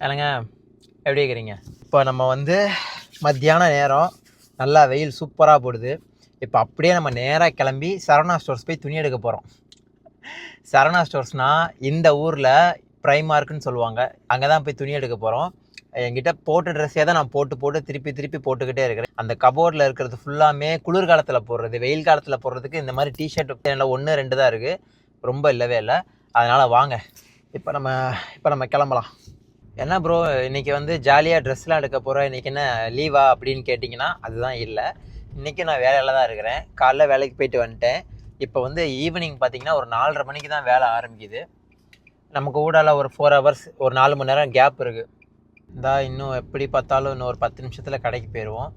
என்னங்க எப்படி இருக்கிறீங்க? இப்போ நம்ம வந்து மத்தியான நேரம் நல்லா வெயில் சூப்பராக போடுது. இப்போ அப்படியே நம்ம நேராக கிளம்பி சரவணா ஸ்டோர்ஸ் போய் துணி எடுக்க போகிறோம். சரவணா ஸ்டோர்ஸ்னால் இந்த ஊரில் ப்ரைமார்க்குன்னு சொல்லுவாங்க. அங்கே தான் போய் துணி எடுக்க போகிறோம். என்கிட்ட போட்ட ட்ரெஸ்ஸே தான் நான் போட்டு திருப்பி போட்டுக்கிட்டே இருக்கிறேன். அந்த கபோர்டில் இருக்கிறது ஃபுல்லாமே குளிர்காலத்தில் போடுறது, வெயில் காலத்தில் போடுறதுக்கு இந்த மாதிரி டிஷர்ட் 1 2 தான் இருக்குது, ரொம்ப இல்லவே இல்லை. அதனால் வாங்க இப்போ நம்ம கிளம்பலாம். என்ன ப்ரோ இன்றைக்கி வந்து ஜாலியாக ட்ரெஸ்லாம் எடுக்க போகிறோம், இன்றைக்கி என்ன லீவா அப்படின்னு கேட்டிங்கன்னா அதுதான் இல்லை. இன்றைக்கி நான் வேலையில் தான் இருக்கிறேன். காலைல வேலைக்கு போயிட்டு வந்துட்டேன். இப்போ வந்து ஈவினிங் பார்த்திங்கன்னா ஒரு 4:30 மணிக்கு தான் வேலை ஆரம்பிக்குது. நமக்கு ஊடால ஒரு 4 ஹவர்ஸ், ஒரு 4 மணி நேரம் கேப் இருக்குது. இன்னும் எப்படி பார்த்தாலும் இன்னும் ஒரு 10 நிமிஷத்தில் கடைக்கு போயிடுவோம்.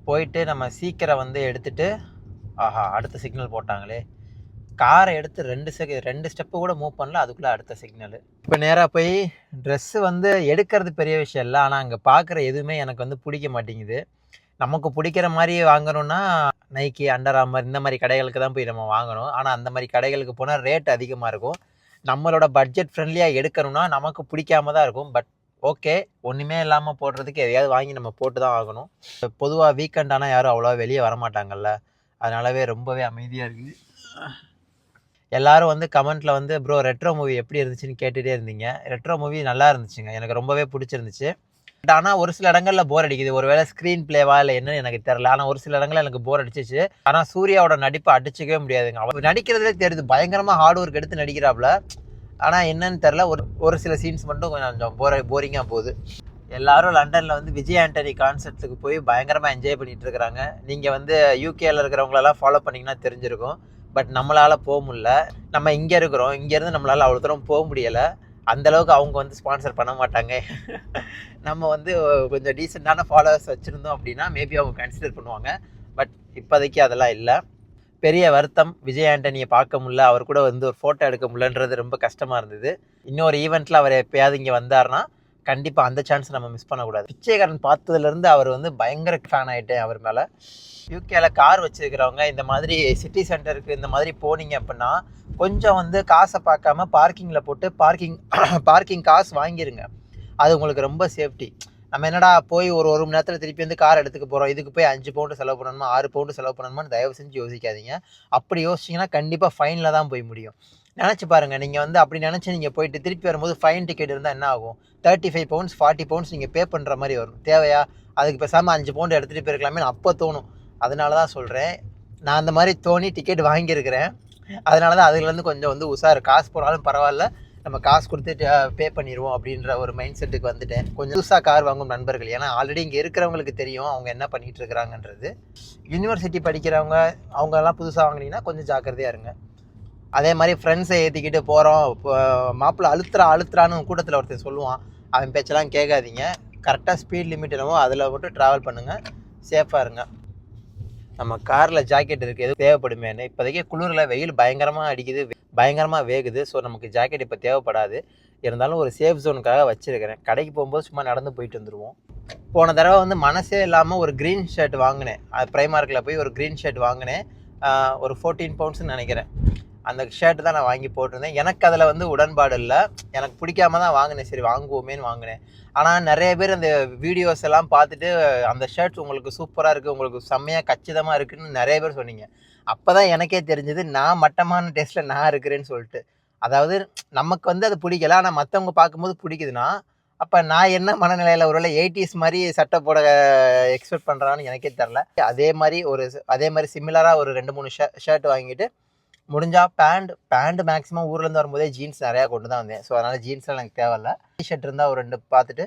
போயிட்டு நம்ம சீக்கிரம் வந்து எடுத்துகிட்டு அடுத்த சிக்னல் போட்டாங்களே, காரை எடுத்து 2 ஸ்டெப்பு கூட மூவ் பண்ணல, அதுக்குள்ளே அடுத்த சிக்னலு. இப்போ நேராக போய் ட்ரெஸ்ஸு வந்து எடுக்கிறது பெரிய விஷயம் இல்லை, ஆனால் அங்கே பார்க்குற எதுவுமே எனக்கு வந்து பிடிக்க மாட்டேங்குது. நமக்கு பிடிக்கிற மாதிரி வாங்கணும்னா நைக்கி, அண்டர் ஆர்மர் இந்த மாதிரி கடைகளுக்கு தான் போய் நம்ம வாங்கணும். ஆனால் அந்த மாதிரி கடைகளுக்கு போனால் ரேட் அதிகமாக இருக்கும். நம்மளோட பட்ஜெட் ஃப்ரெண்ட்லியாக எடுக்கணும்னா நமக்கு பிடிக்காம தான் இருக்கும். பட் ஓகே, ஒன்றுமே இல்லாமல் போடுறதுக்கு எதையாவது வாங்கி நம்ம போட்டு தான் ஆகணும். பொதுவாக வீக்கெண்ட் ஆனால் யாரும் அவ்வளோவா வெளியே வரமாட்டாங்கல்ல, அதனாலவே ரொம்பவே அமைதியாக இருக்குது. எல்லாரும் வந்து கமெண்ட்டில் வந்து ப்ரோ ரெட்ரோ மூவி எப்படி இருந்துச்சுன்னு கேட்டுகிட்டே இருந்தீங்க. ரெட்ரோ மூவி நல்லா இருந்துச்சுங்க, எனக்கு ரொம்பவே பிடிச்சிருந்துச்சு. பட் ஆனால் ஒரு சில இடங்களில் போர் அடிக்குது. ஒருவேளை ஸ்க்ரீன் பிளேவா இல்லை என்னன்னு எனக்கு தெரில. ஆனால் ஒரு சில இடங்களில் எனக்கு போர் அடிச்சிச்சு. ஆனால் சூர்யாவோட நடிப்பை அடிச்சிக்கவே முடியாதுங்க. அவர் நடிக்கிறதுலே தெரியுது, பயங்கரமாக ஹார்ட் ஒர்க் எடுத்து நடிக்கிறாப்புல. ஆனால் என்னன்னு தெரில, ஒரு சில சீன்ஸ் மட்டும் கொஞ்சம் போரிங்காக போகுது. எல்லாரும் லண்டனில் வந்து விஜய் ஆண்டனி கான்சர்ட்டுக்கு போய் பயங்கரமாக என்ஜாய் பண்ணிகிட்டு இருக்கிறாங்க. நீங்கள் வந்து யூகேயில் இருக்கிறவங்களெல்லாம் ஃபாலோ பண்ணிங்கன்னா தெரிஞ்சிருக்கும். பட் நம்மளால் போக முடியல. நம்ம இங்கே இருக்கிறோம், இங்கேருந்து நம்மளால் அவ்வளோ தூரம் போக முடியலை. அந்தளவுக்கு அவங்க வந்து ஸ்பான்சர் பண்ண மாட்டாங்க. நம்ம வந்து கொஞ்சம் டீசெண்டான ஃபாலோவர்ஸ் வச்சுருந்தோம் அப்படின்னா மேபி அவங்க கன்சிடர் பண்ணுவாங்க. பட் இப்போதைக்கு அதெல்லாம் இல்லை. பெரிய வருத்தம், விஜய் ஆண்டனியை பார்க்க முடியல, அவர் கூட வந்து ஒரு ஃபோட்டோ எடுக்க முடியலன்றது ரொம்ப கஷ்டமாக இருந்தது. இன்னொரு ஈவெண்ட்டில் அவர் எப்போயாவது இங்கே வந்தார்னா கண்டிப்பாக அந்த சான்ஸ் நம்ம மிஸ் பண்ணக்கூடாது. பிச்சைக்காரன் பார்த்ததுலேருந்து அவர் வந்து பயங்கர ஃபேன் ஆகிட்டேன் அவர் மேலே. யூகேல கார் வச்சுருக்கிறவங்க இந்த மாதிரி சிட்டி சென்டருக்கு இந்த மாதிரி போனீங்க அப்படின்னா கொஞ்சம் வந்து காசை பார்க்காம பார்க்கிங்கில் போட்டு பார்க்கிங் காசு வாங்கிடுங்க. அது உங்களுக்கு ரொம்ப சேஃப்டி. நம்ம என்னடா போய் ஒரு மணி நேரத்தில் திருப்பி வந்து கார் எடுத்துக்க போகிறோம், இதுக்கு போய் 5 பவுண்டு செலவு பண்ணணுமா 6 பவுண்டு செலவு பண்ணணுமான்னு தயவு செஞ்சு யோசிக்காதீங்க. அப்படி யோசிச்சிங்கன்னா கண்டிப்பாக ஃபைனில் தான் போய் முடியும். நினச்சி பாருங்கள், நீங்கள் வந்து அப்படி நினச்சி நீங்கள் போயிட்டு திருப்பி வரும்போது ஃபைன் டிக்கெட் இருந்தால் என்ன ஆகும்? 35 பவுண்ட்ஸ் 40 பவுண்ட்ஸ் நீங்கள் பே பண்ணுற மாதிரி வரும். தேவையா? அதுக்கு பேசாமல் 5 பவுண்டு எடுத்துகிட்டு போயிருக்கலாமே அப்போ தோணும். அதனால தான் சொல்கிறேன், நான் அந்த மாதிரி தோணி டிக்கெட் வாங்கியிருக்கிறேன். அதனால தான் அதுலேருந்து கொஞ்சம் வந்து காசு போனாலும் பரவாயில்ல, நம்ம காசு கொடுத்து பே பண்ணிடுவோம் அப்படின்ற ஒரு மைண்ட் செட்டுக்கு வந்துட்டேன். கொஞ்சம் புதுசாக கார் வாங்கும் நண்பர்கள், ஏன்னா ஆல்ரெடி இங்கே இருக்கிறவங்களுக்கு தெரியும் அவங்க என்ன பண்ணிகிட்டு இருக்கிறாங்கன்றது. யூனிவர்சிட்டி படிக்கிறவங்க அவங்கெல்லாம் புதுசாக வாங்கினீங்கன்னா கொஞ்சம் ஜாக்கிரதையாக இருங்க. அதே மாதிரி ஃப்ரெண்ட்ஸை ஏற்றிக்கிட்டு போகிறோம், மாப்பிள்ளை அழுத்துறான்னு கூட்டத்தில் ஒருத்தர் சொல்லுவான், அவன் பேச்செல்லாம் கேட்காதீங்க. கரெக்டாக ஸ்பீட் லிமிட் என்னவோ அதில் மட்டும் ட்ராவல் பண்ணுங்கள், சேஃபாக இருங்க. நம்ம காரில் ஜாக்கெட் இருக்குது, எதுவும் தேவைப்படுமேன்னு. இப்போதைக்கு குளிரில் வெயில் பயங்கரமாக அடிக்குது, பயங்கரமாக வேகுது. ஸோ நமக்கு ஜாக்கெட் இப்போ தேவைப்படாது. இருந்தாலும் ஒரு சேஃப் ஜோனுக்காக வச்சுருக்கிறேன். கடைக்கு போகும்போது சும்மா நடந்து போயிட்டு வந்துடுவோம். போன தடவை வந்து மனசே இல்லாமல் ஒரு க்ரீன் ஷர்ட் வாங்கினேன். அது ப்ரைமார்க்கில் போய் ஒரு க்ரீன் ஷர்ட் வாங்கினேன். ஒரு 14 பவுண்ட்ஸ்ன்னு நினைக்கிறேன். அந்த ஷர்ட்டு தான் நான் வாங்கி போட்டிருந்தேன். எனக்கு அதில் வந்து உடன்பாடு இல்லை, எனக்கு பிடிக்காம தான் வாங்கினேன். சரி வாங்குவோமேன்னு வாங்கினேன். ஆனால் நிறைய பேர் அந்த வீடியோஸ் எல்லாம் பார்த்துட்டு அந்த ஷர்ட்ஸ் உங்களுக்கு சூப்பராக இருக்குது, உங்களுக்கு செம்மையாக கச்சிதமாக இருக்குதுன்னு நிறைய பேர் சொன்னீங்க. அப்போ தான் எனக்கே தெரிஞ்சது நான் மட்டமான டேஸ்ட்டில் நான் இருக்கிறேன்னு சொல்லிட்டு. அதாவது நமக்கு வந்து அது பிடிக்கல, ஆனால் மற்றவங்க பார்க்கும்போது பிடிக்குதுன்னா அப்போ நான் என்ன மனநிலையில் ஒருவேளை 80s மாதிரி சட்டை போட எக்ஸ்பெக்ட் பண்ணுறான்னு எனக்கே தெரில. அதே மாதிரி சிமிலராக ஒரு 2-3 ஷர்ட் வாங்கிட்டு முடிஞ்சால் பேண்ட் மேக்ஸிமம் ஊர்லேருந்து வரும்போதே ஜீன்ஸ் நிறையா கொண்டு தான் வந்தேன். ஸோ அதனால் ஜீன்ஸ்லாம் எனக்கு தேவையில்ல. டிஷர்ட் இருந்தால் ஒரு 2 பார்த்துட்டு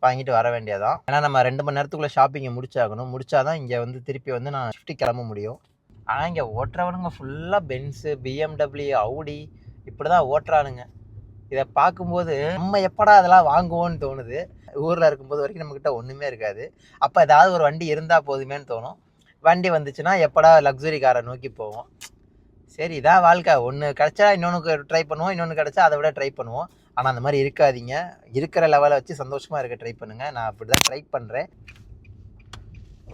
வாங்கிட்டு வர வேண்டியதான். ஏன்னா நம்ம 2 மணி நேரத்துக்குள்ளே ஷாப்பிங்கை முடிச்சாதான் இங்கே வந்து திருப்பி வந்து நான் ஷிஃப்ட்டு கிளம்ப முடியும். ஆனால் இங்கே ஓட்டுறவனுங்க ஃபுல்லாக பென்ஸு, BMW, அவுடி இப்படி தான் ஓட்டுறானுங்க. இதை பார்க்கும்போது நம்ம எப்படா அதெல்லாம் வாங்குவோன்னு தோணுது. ஊரில் இருக்கும்போது வரைக்கும் நம்மக்கிட்ட ஒன்றுமே இருக்காது. அப்போ ஏதாவது ஒரு வண்டி இருந்தால் போதுமேன்னு தோணும். வண்டி வந்துச்சுன்னா எப்படா லக்ஸுரி காரை நோக்கி போவோம். சரி, இதான் வாழ்க்கை. ஒன்று கிடச்சா இன்னொன்று ட்ரை பண்ணுவோம், இன்னொன்று கிடச்சா அதை விட ட்ரை பண்ணுவோம். ஆனால் அந்த மாதிரி இருக்காதீங்க. இருக்கிற லெவலை வச்சு சந்தோஷமாக இருக்க ட்ரை பண்ணுங்கள். நான் அப்படி தான் ட்ரை பண்ணுறேன்.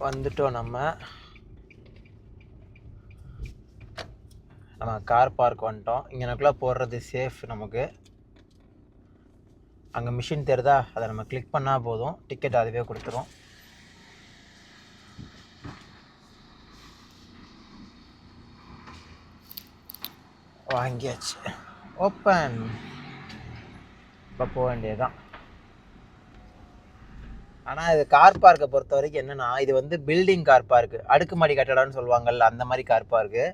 வந்துட்டோம் நம்ம கார் பார்க் வந்துட்டோம். இங்கனக்குள்ளே போடுறது சேஃப் நமக்கு. அங்கே மிஷின் தெரியுதா, அதை நம்ம கிளிக் பண்ணால் போதும், டிக்கெட் அதுவே கொடுத்துரும். வாங்கியாச்சு, ஓப்பன். இப்போ போக வேண்டியதுதான். ஆனால் இது கார் பார்க்கை பொறுத்த வரைக்கும் என்னென்னா, இது வந்து பில்டிங் கார் பார்க்கு, அடுக்குமாடி கட்டடம்னு சொல்லுவாங்கள்ல, அந்த மாதிரி கார் பார்க்கு.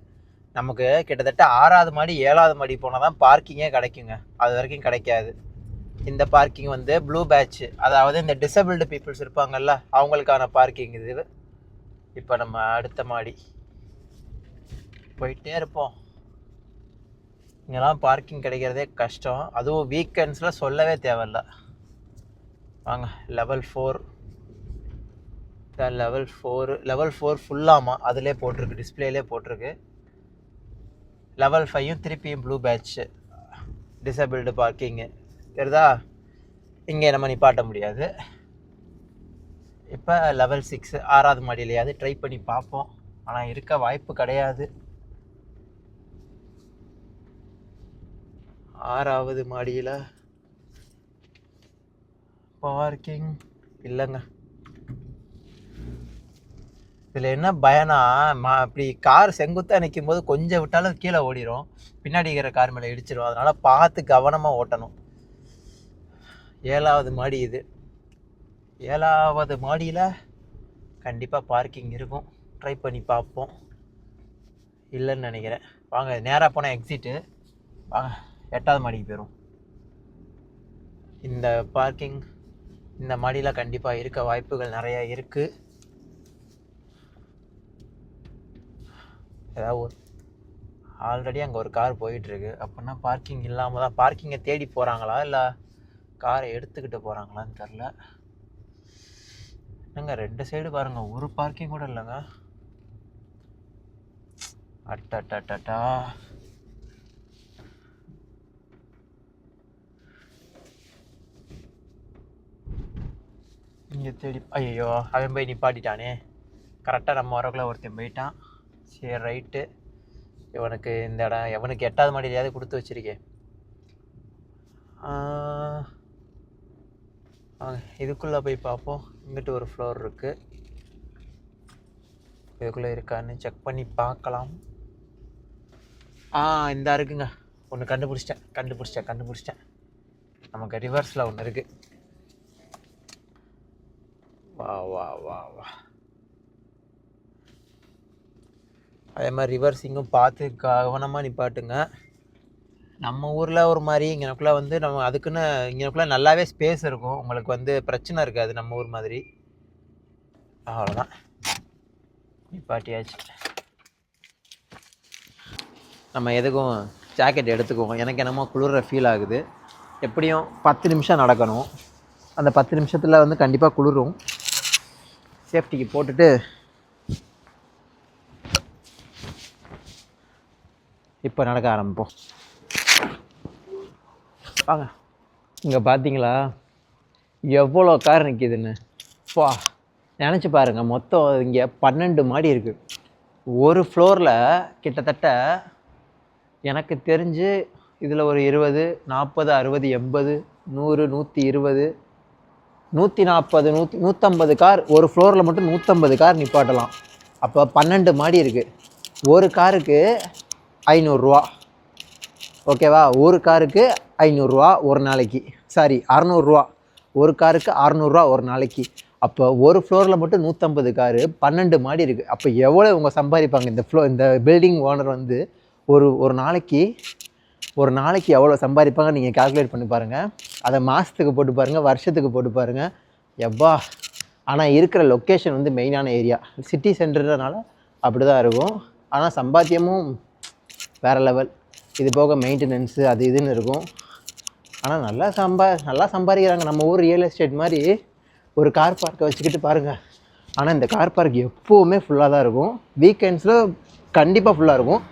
நமக்கு கிட்டத்தட்ட 6வது மாடி 7வது மாடி போனால் தான் பார்க்கிங்கே கிடைக்குங்க, அது வரைக்கும் கிடைக்காது. இந்த பார்க்கிங் வந்து ப்ளூ பேட்ச், அதாவது இந்த டிசபிள்டு பீப்புள்ஸ் இருப்பாங்கல்ல, அவங்களுக்கான பார்க்கிங் இது. இப்போ நம்ம அடுத்த மாடி போயிட்டே இருப்போம். இங்கெல்லாம் பார்க்கிங் கிடைக்கிறதே கஷ்டம், அதுவும் வீக்கெண்ட்ஸில் சொல்லவே தேவையில்ல. வாங்க, லெவல் 4. லெவல் 4 ஃபுல்லாமா அதிலே போட்டிருக்கு, டிஸ்பிளேலே போட்டிருக்கு. லெவல் 5யும் திருப்பியும் ப்ளூ பேட்ச், டிசபிள்டு பார்க்கிங்கு தெரியுதா. இங்கே நம்ம நிப்பாட்ட முடியாது. இப்போ லெவல் 6 6வது மாடியிலையாவது ட்ரை பண்ணி பார்ப்போம், ஆனால் இருக்க வாய்ப்பு கிடையாது. 6வது மாடியில் பார்க்கிங் இல்லைங்க. இதில் என்ன பயனா, இப்படி கார் செங்குத்தாக நிற்கும் போது கொஞ்சம் விட்டாலும் கீழே ஓடிடும், பின்னாடி இருக்கிற கார் மேலே இடிச்சிடும். அதனால் பார்த்து கவனமாக ஓட்டணும். 7வது மாடி இது. 7வது மாடியில் கண்டிப்பாக பார்க்கிங் இருக்கும், ட்ரை பண்ணி பார்ப்போம். இல்லைன்னு நினைக்கிறேன். வாங்க, நேராக போனால் எக்ஸிட்டு. வாங்க 8வது மாடிக்கு போயிடும். இந்த பார்க்கிங் இந்த மாடியில் கண்டிப்பாக இருக்க வாய்ப்புகள் நிறையா இருக்குது. ஏதாவது ஆல்ரெடி அங்கே ஒரு கார் போயிட்டுருக்கு, அப்படின்னா பார்க்கிங் இல்லாமல் தான், பார்க்கிங்கை தேடி போகிறாங்களா இல்லை காரை எடுத்துக்கிட்டு போகிறாங்களான்னு தெரில. என்னங்க 2 சைடு பாருங்கள், ஒரு பார்க்கிங் கூட இல்லைங்க. அட்டா இங்கே தேடி, ஐயோ அவன் போய் நிப்பாட்டிட்டானே. கரெக்டாக நம்ம வரக்குள்ள ஒருத்தன் போயிட்டான். சரி ரைட்டு, இவனுக்கு இந்த இடம், எவனுக்கு 8வது மாடியிலையாவது கொடுத்து வச்சிருக்கேன். இதுக்குள்ளே போய் பார்ப்போம். இங்கிட்டு ஒரு ஃப்ளோர் இருக்குது, இதுக்குள்ளே இருக்கான்னு செக் பண்ணி பார்க்கலாம். இந்த இருக்குங்க, ஒன்று கண்டுபிடிச்சிட்டேன். நமக்கு ரிவர்ஸில் ஒன்று இருக்குது. வா. அதே மாதிரி ரிவர்ஸிங்கும் பார்த்து கவனமாக நிப்பாட்டுங்க. நம்ம ஊரில் ஒரு மாதிரி இங்கனக்குள்ளே வந்து நம்ம அதுக்குன்னு இங்கனக்குள்ளே நல்லாவே ஸ்பேஸ் இருக்கும், உங்களுக்கு வந்து பிரச்சனை இருக்காது நம்ம ஊர் மாதிரி. அவ்வளோதான், நிப்பாட்டியாச்சு. நம்ம எதுக்கும் ஜாக்கெட் எடுத்துக்குவோம். எனக்கு என்னமோ குளிர ஃபீல் ஆகுது. எப்படியும் 10 நிமிஷம் நடக்கணும், அந்த 10 நிமிஷத்தில் வந்து கண்டிப்பாக குளிரும். சேஃப்டிக்கு போட்டுட்டு இப்போ நடக்க ஆரம்பிப்போம். வாங்க, இங்கே பார்த்தீங்களா எவ்வளோ கார் நிற்கிதுன்னு. நினச்சி பாருங்கள், மொத்தம் இங்கே 12 மாடி இருக்குது. ஒரு ஃப்ளோரில் கிட்டத்தட்ட எனக்கு தெரிஞ்சு இதில் ஒரு 20, 40, 60, 80, 100, 120, 140, 150 கார். ஒரு ஃப்ளோரில் மட்டும் 150 கார் நிப்பாட்டலாம். அப்போ 12 மாடி இருக்குது. ஒரு காருக்கு 500 ரூபா, ஓகேவா? ஒரு காருக்கு 500 ரூபா ஒரு நாளைக்கு, சாரி 600 ரூபா. ஒரு காருக்கு 600 ரூபா ஒரு நாளைக்கு. அப்போ ஒரு ஃப்ளோரில் மட்டும் 150 காரு, 12 மாடி இருக்குது. அப்போ எவ்வளோ இவங்க சம்பாதிப்பாங்க? இந்த பில்டிங் ஓனர் வந்து ஒரு நாளைக்கு எவ்வளோ சம்பாதிப்பாங்க நீங்கள் கால்குலேட் பண்ணி பாருங்கள். அதை மாதத்துக்கு போட்டு பாருங்கள், வருஷத்துக்கு போட்டு பாருங்கள். எவ்வா! ஆனால் இருக்கிற லொக்கேஷன் வந்து மெயினான ஏரியா, சிட்டி சென்டர்னால அப்படி தான் இருக்கும். ஆனால் சம்பாத்தியமும் வேறு லெவல். இது போக மெயின்டெனன்ஸு அது இதுன்னு இருக்கும். ஆனால் நல்லா சம்பாதிக்கிறாங்க. நம்ம ஊர் ரியல் எஸ்டேட் மாதிரி ஒரு கார் பார்க்கை வச்சுக்கிட்டு பாருங்கள். ஆனால் இந்த கார் பார்க் எப்போவுமே ஃபுல்லாக தான் இருக்கும். வீக்கெண்ட்ஸில் கண்டிப்பாக ஃபுல்லாக இருக்கும்.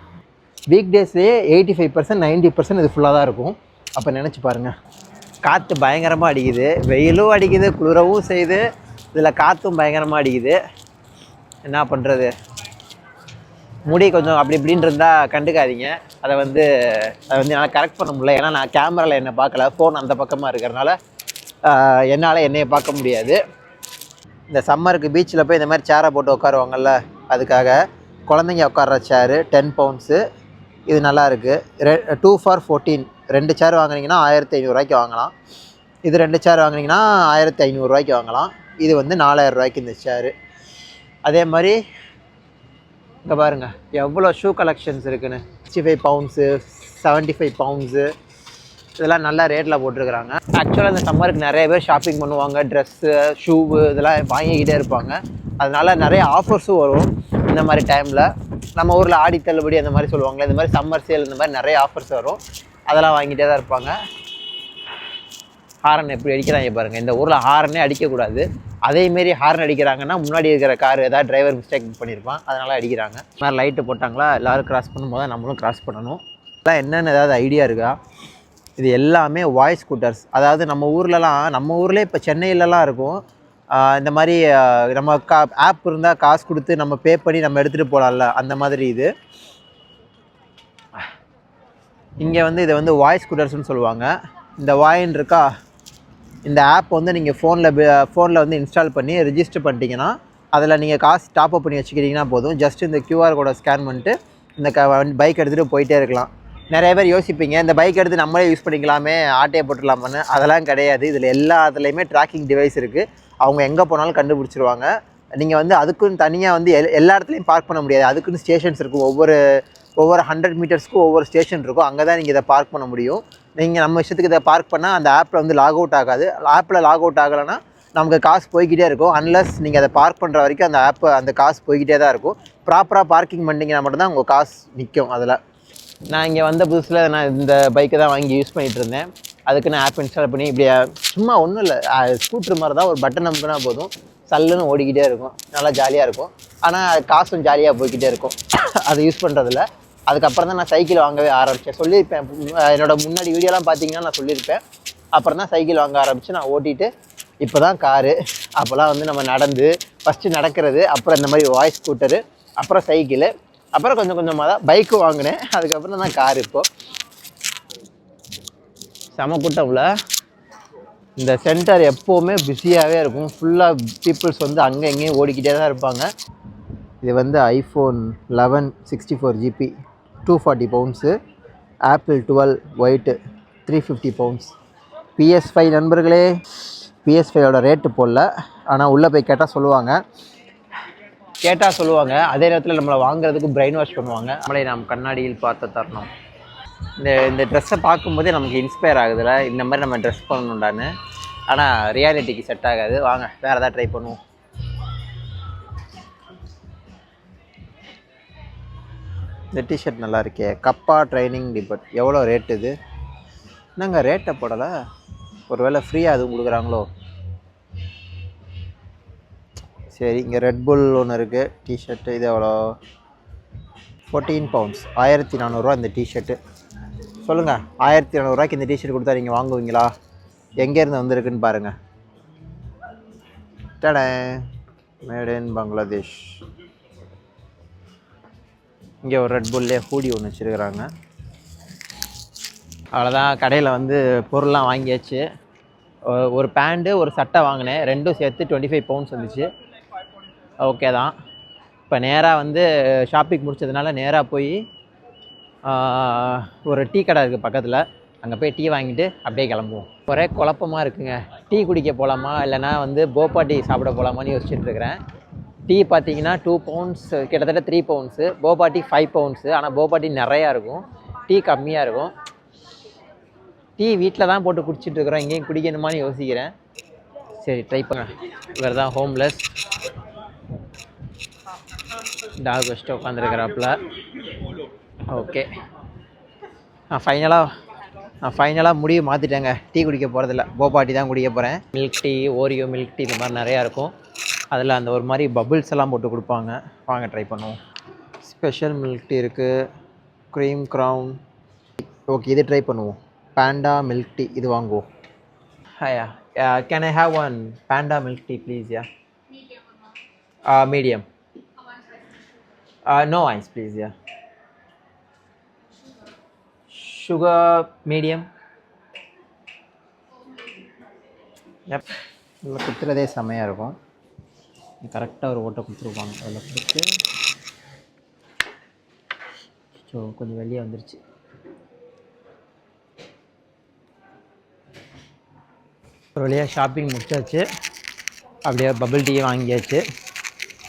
வீக் டேஸ்லேயே 85%, 90% இது ஃபுல்லாக தான் இருக்கும். அப்போ நினச்சி பாருங்கள். காற்று பயங்கரமாக அடிக்குது, வெயிலும் அடிக்குது, குளிரவும் செய்யுது, இதில் காற்றும் பயங்கரமாக அடிக்குது. என்ன பண்ணுறது? முடி கொஞ்சம் அப்படி இப்படின்னு இருந்தால் கண்டுக்காதீங்க. அதை வந்து என்னால் கரெக்ட் பண்ண முடியல. ஏன்னா நான் கேமராவில் என்ன பார்க்கல, ஃபோன் அந்த பக்கமாக இருக்கிறனால என்னால் என்னையை பார்க்க முடியாது. இந்த சம்மருக்கு பீச்சில் போய் இந்த மாதிரி சேரை போட்டு உட்காருவாங்கல்ல, அதுக்காக குழந்தைங்க உட்கார்ற சேரு 10 பவுண்ட்ஸு. இது நல்லாயிருக்கு. 2 for 14. 2 சேர் வாங்கினீங்கன்னா 1500 வாங்கலாம். இது 2 சேர் வாங்கினீங்கன்னா 1500 வாங்கலாம். இது வந்து 4000 இந்த சேரு. அதே மாதிரி இங்கே பாருங்கள் எவ்வளோ ஷூ கலெக்ஷன்ஸ் இருக்குன்னு. 65 பவுண்ட்ஸு, 75 பவுண்ட்ஸு, இதெல்லாம் நல்ல ரேட்டில் போட்டிருக்கிறாங்க. ஆக்சுவலாக இந்த சம்மருக்கு நிறைய பேர் ஷாப்பிங் பண்ணுவாங்க. ட்ரெஸ்ஸு, ஷூவு இதெல்லாம் வாங்கிக்கிட்டே இருப்பாங்க. அதனால் நிறைய ஆஃபர்ஸும் வரும் இந்த மாதிரி டைமில். நம்ம ஊரில் ஆடி தள்ளுபடி அந்த மாதிரி சொல்லுவாங்களே, இந்த மாதிரி சம்மர் சேல் இந்த மாதிரி நிறைய ஆஃபர்ஸ் வரும். அதெல்லாம் வாங்கிட்டே தான் இருப்பாங்க. ஹாரன் எப்படி அடிக்கிறாங்க பாருங்கள். இந்த ஊரில் ஹாரனே அடிக்கக்கூடாது. அதேமாரி ஹாரன் அடிக்கிறாங்கன்னா முன்னாடி இருக்கிற கார் ஏதாவது டிரைவர் மிஸ்டேக் பண்ணியிருப்பான், அதனால் அடிக்கிறாங்க. இந்த மாதிரி லைட்டு போட்டாங்களா, எல்லோரும் கிராஸ் பண்ணும்போது நம்மளும் கிராஸ் பண்ணணும். இதெல்லாம் என்னென்னு ஏதாவது ஐடியா இருக்கா? இது எல்லாமே வாய்ஸ் ஸ்கூட்டர்ஸ். அதாவது நம்ம ஊர்லேயே இப்போ சென்னையிலலாம் இருக்கும் இந்த மாதிரி. நம்ம ஆப் இருந்தால் காசு கொடுத்து நம்ம பே பண்ணி நம்ம எடுத்துகிட்டு போகலாம்ல, அந்த மாதிரி. இது இங்கே வந்து இதை வந்து வாய்ஸ் ஸ்கூட்டர்ஸ்னு சொல்லுவாங்க. இந்த வாயின் இருக்கா, இந்த ஆப் வந்து நீங்கள் ஃபோனில் வந்து இன்ஸ்டால் பண்ணி ரிஜிஸ்டர் பண்ணிட்டீங்கன்னா அதில் நீங்கள் காசு டாப்அப் பண்ணி வச்சுக்கிட்டிங்கன்னா போதும். ஜஸ்ட் இந்த QR கோடை ஸ்கேன் பண்ணிட்டு இந்த பைக் எடுத்துகிட்டு போயிட்டே இருக்கலாம். நிறைய பேர் யோசிப்பீங்க, இந்த பைக் எடுத்து நம்மளே யூஸ் பண்ணிக்கலாமே, ஆட்டையை போட்டுடலாமான்னு. அதெல்லாம் கிடையாது. இதில் எல்லாத்துலேயுமே ட்ராக்கிங் டிவைஸ் இருக்குது. அவங்க எங்கே போனாலும் கண்டுபிடிச்சிருவாங்க. நீங்கள் வந்து அதுக்குன்னு தனியாக வந்து எல்லா இடத்துலையும் பார்க் பண்ண முடியாது. அதுக்குன்னு ஸ்டேஷன்ஸ் இருக்கும். ஒவ்வொரு 100 மீட்டர்ஸ்க்கும் ஒவ்வொரு ஸ்டேஷன் இருக்கும். அங்கே தான் நீங்கள் இதை பார்க் பண்ண முடியும். நீங்கள் நம்ம இஷ்டத்துக்கு இதை பார்க் பண்ணால் அந்த ஆப்பில் வந்து லாக் அவுட் ஆகாது. ஆப்பில் லாக் அவுட் ஆகலைன்னா நமக்கு காசு போய்கிட்டே இருக்கும். அன்லஸ் நீங்கள் அதை பார்க் பண்ணுற வரைக்கும் அந்த காசு போய்கிட்டே தான் இருக்கும். ப்ராப்பராக பார்க்கிங் பண்ணிட்டீங்கன்னா மட்டும்தான் உங்கள் காசு நிற்கும். அதில் நான் இங்கே வந்த புதுசில் நான் இந்த பைக்கை தான் வாங்கி யூஸ் பண்ணிகிட்டு இருந்தேன். அதுக்கு நான் ஆப் இன்ஸ்டால் பண்ணி இப்படி சும்மா ஒன்றும் இல்லை, ஸ்கூட்ரு மாதிரி தான். ஒரு பட்டன் நம்பினா போதும், சல்லுன்னு ஓடிக்கிட்டே இருக்கும். நல்லா ஜாலியாக இருக்கும். ஆனால் காசும் ஜாலியாக போய்கிட்டே இருக்கும் அதை யூஸ் பண்ணுறதில்ல. அதுக்கப்புறம் தான் நான் சைக்கிள் வாங்கவே ஆரம்பித்தேன். சொல்லியிருப்பேன், என்னோடய முன்னாடி வீடியோலாம் பார்த்தீங்கன்னா நான் சொல்லியிருப்பேன். அப்புறம் தான் சைக்கிள் வாங்க ஆரம்பித்து நான் ஓட்டிகிட்டு இப்போ தான் காரு. அப்போல்லாம் வந்து நம்ம ஃபஸ்ட்டு நடக்கிறது, அப்புறம் இந்த மாதிரி வாய்ஸ் ஸ்கூட்டரு, அப்புறம் சைக்கிளு, அப்புறம் கொஞ்சம் கொஞ்சமாக தான் பைக்கு வாங்கினேன். அதுக்கப்புறம் தான் காரு. இப்போது செம கூட்டம்ல. இந்த சென்டர் எப்போவுமே பிஸியாகவே இருக்கும். ஃபுல்லாக பீப்புள்ஸ் வந்து அங்கே எங்கேயும் ஓடிக்கிட்டே தான் இருப்பாங்க. இது வந்து iPhone 11 64GB 240 pounds. Apple 12 white 350 pounds. PS5 நண்பர்களே, PS5ஓட ரேட்டு போடல, ஆனால் உள்ளே போய் கேட்டால் சொல்லுவாங்க. அதே நேரத்தில் நம்மளை வாங்குறதுக்கு பிரெயின் வாஷ் பண்ணுவாங்க. நம்மளை நாம் கண்ணாடியில் பார்த்த தருணம். இந்த ட்ரெஸ்ஸை பார்க்கும்போதே நமக்கு இன்ஸ்பயர் ஆகுதுல்ல, இந்த மாதிரி நம்ம ட்ரெஸ் பண்ணணுண்டான்னு. ஆனால் ரியாலிட்டிக்கு செட் ஆகாது. வாங்க வேறு எதாவது ட்ரை பண்ணுவோம். இந்த டிஷர்ட் நல்லா இருக்கே, கப்பா ட்ரைனிங் டிபட். எவ்வளோ ரேட் இது? என்னங்க ரேட்டை போடலை? ஒரு வேளை ஃப்ரீயாக அதுவும் கொடுக்குறாங்களோ? சரி, இங்கே ரெட் புல் ஒன்று இருக்குது. டிஷர்ட்டு இது எவ்வளோ? 14 பவுண்ட்ஸ், 1400 இந்த டிஷர்ட்டு. சொல்லுங்கள், 1400 இந்த டிஷர்ட் கொடுத்தா நீங்கள் வாங்குவீங்களா? எங்கேருந்து வந்திருக்குன்னு பாருங்கள். டடே, மேட் இன் பங்களாதேஷ். இங்கே ஒரு ரெட் புல்லே ஹூடி ஒன்று வச்சுருக்கிறாங்க. அவ்வளோதான், கடையில் வந்து பொருள்லாம் வாங்கியாச்சு. ஒரு பேண்ட்டு ஒரு சட்டை வாங்கினேன். ரெண்டும் சேர்த்து 25 பவுண்ட்ஸ் வந்துச்சு. ஓகே தான். இப்போ நேராக வந்து ஷாப்பிங் முடிச்சதுனால நேராக போய் ஒரு டீ கடை இருக்குது பக்கத்தில், அங்கே போய் டீ வாங்கிட்டு அப்படியே கிளம்புவோம். ஒரே குழப்பமாக இருக்குங்க. டீ குடிக்க போகலாமா இல்லைனா வந்து போப்பா டீ சாப்பிட போகலாமான்னு யோசிச்சுட்ருக்கிறேன். டீ பார்த்தீங்கன்னா 2 பவுண்ட்ஸ், கிட்டத்தட்ட 3 பவுண்ட்ஸு. போப்பா டீ 5 பவுண்ட்ஸு. ஆனால் போப்பா டீ நிறையா இருக்கும், டீ கம்மியாக இருக்கும். டீ வீட்டில் தான் போட்டு குடிச்சிட்ருக்குறோம், எங்கேயும் குடிக்கணுமான்னு யோசிக்கிறேன். சரி ட்ரை பண்ண. இவர் தான் ஹோம்லெஸ் டாக் வச்சுட்டு உட்காந்துருக்கிறாப்புல. ஓகே, நான் ஃபைனலாக முடிவு மாற்றிட்டேங்க. டீ குடிக்க போகிறதில்ல, போப்பா டீ தான் குடிக்க போகிறேன். Milk tea, Oreo milk tea, இந்த மாதிரி நிறையா இருக்கும். அதில் அந்த ஒரு மாதிரி பபுள்ஸ் எல்லாம் போட்டு கொடுப்பாங்க. வாங்க ட்ரை பண்ணுவோம். ஸ்பெஷல் மில்க் டீ இருக்குது, க்ரீம் க்ரௌன். ஓகே, இது ட்ரை பண்ணுவோம். பேண்டா மில்க் டீ இது வாங்குவோம். Hiya, can I have one panda milk tea please? Yeah, medium. No ice please. Yeah, sugar medium. இதில் குத்துறதே செம்மையாக இருக்கும். கரெக்டாக ஒரு ஓட்டை கொடுத்துருப்பாங்க. அதில் கொடுத்து ஸோ கொஞ்சம் வெளியே வந்துருச்சு. ஒரு வழியாக ஷாப்பிங் முடிச்சாச்சு. அப்படியே பபிள் டீ வாங்கியாச்சு.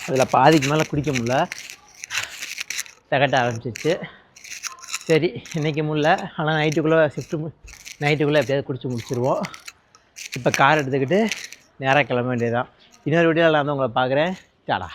அதில் பாதிக்கு மேலே குடிக்க முடியல, திகட்ட ஆரம்பிச்சிச்சு. சரி இன்றைக்கி முடியல, ஆனால் நைட்டுக்குள்ளே எப்படியாவது குடிச்சு முடிச்சிடுவோம். இப்போ கார் எடுத்துக்கிட்டு நேராக கிளம்ப வேண்டியதுதான். இன்னொரு வீடியோவில் நான் வந்து உங்களை பார்க்குறேன். டாடா.